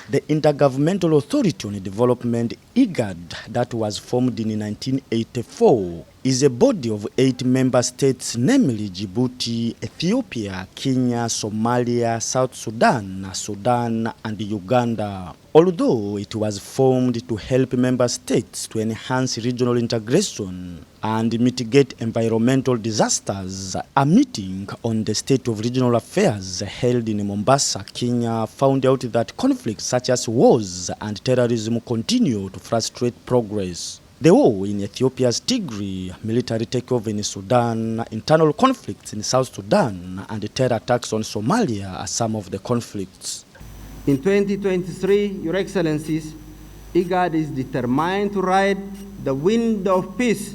The Intergovernmental Authority on Development, IGAD, that was formed in 1984, is a body of 8 member states, namely Djibouti, Ethiopia, Kenya, Somalia, South Sudan, Sudan, and Uganda. Although it was formed to help member states to enhance regional integration and mitigate environmental disasters, a meeting on the state of regional affairs held in Mombasa, Kenya, found out that conflicts such as wars and terrorism continue to frustrate progress. The war in Ethiopia's Tigray, military takeover in Sudan, internal conflicts in South Sudan, and terror attacks on Somalia are some of the conflicts. In 2023, Your Excellencies, IGAD is determined to ride the wind of peace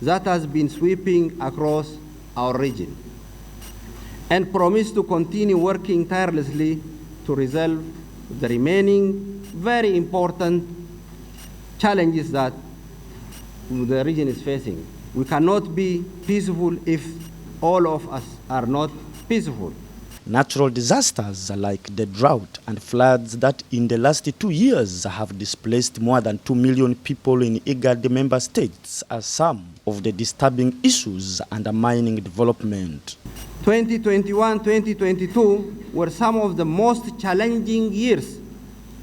that has been sweeping across our region, and promise to continue working tirelessly to resolve the remaining very important challenges that the region is facing. We cannot be peaceful if all of us are not peaceful. Natural disasters like the drought and floods that in the last 2 years have displaced more than 2 million people in IGAD member states are some of the disturbing issues undermining development. 2021-2022 were some of the most challenging years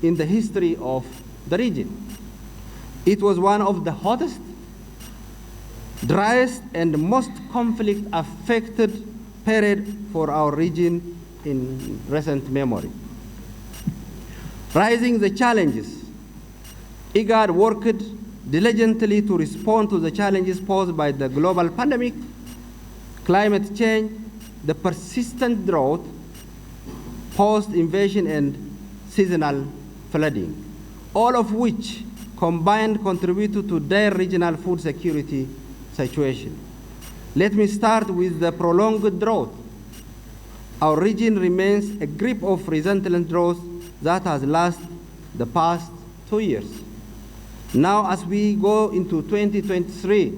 in the history of the region. It was one of the hottest, driest, and most conflict-affected period for our region in recent memory. Rising the challenges, IGAD worked diligently to respond to the challenges posed by the global pandemic, climate change, the persistent drought, post-invasion, and seasonal flooding, all of which combined contributed to their regional food security situation. Let me start with the prolonged drought. Our region remains a grip of relentless drought that has lasted the past 2 years. Now, as we go into 2023,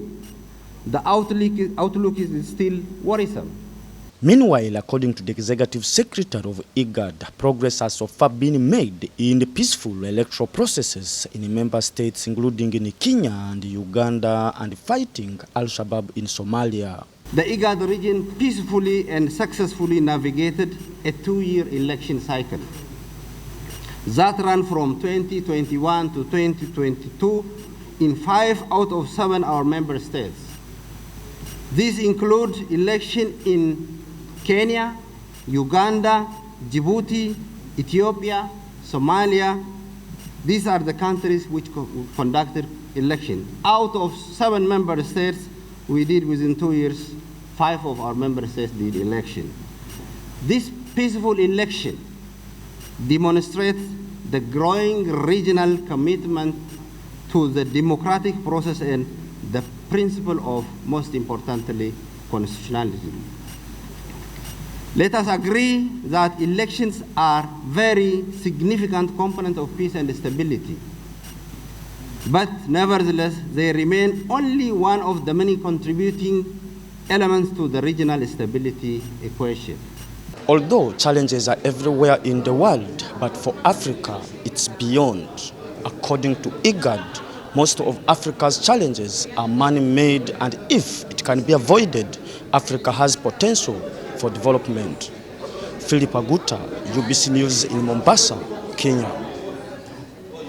the outlook is still worrisome. Meanwhile, according to the Executive Secretary of IGAD, progress has so far been made in the peaceful electoral processes in member states, including in Kenya and Uganda, and fighting Al-Shabaab in Somalia. The IGAD region peacefully and successfully navigated a 2-year election cycle that ran from 2021 to 2022 in 5 out of 7 our member states. These include elections in Kenya, Uganda, Djibouti, Ethiopia, Somalia. These are the countries which conducted elections. Out of 7 member states, we did within 2 years, 5 of our member states did election. This peaceful election demonstrates the growing regional commitment to the democratic process and the principle of, most importantly, constitutionality. Let us agree that elections are very significant component of peace and stability. But nevertheless, they remain only one of the many contributing elements to the regional stability equation. Although challenges are everywhere in the world, but for Africa, it's beyond. According to IGAD, most of Africa's challenges are man-made, and if it can be avoided, Africa has potential for development. Philip Aguta, UBC News in Mombasa, Kenya.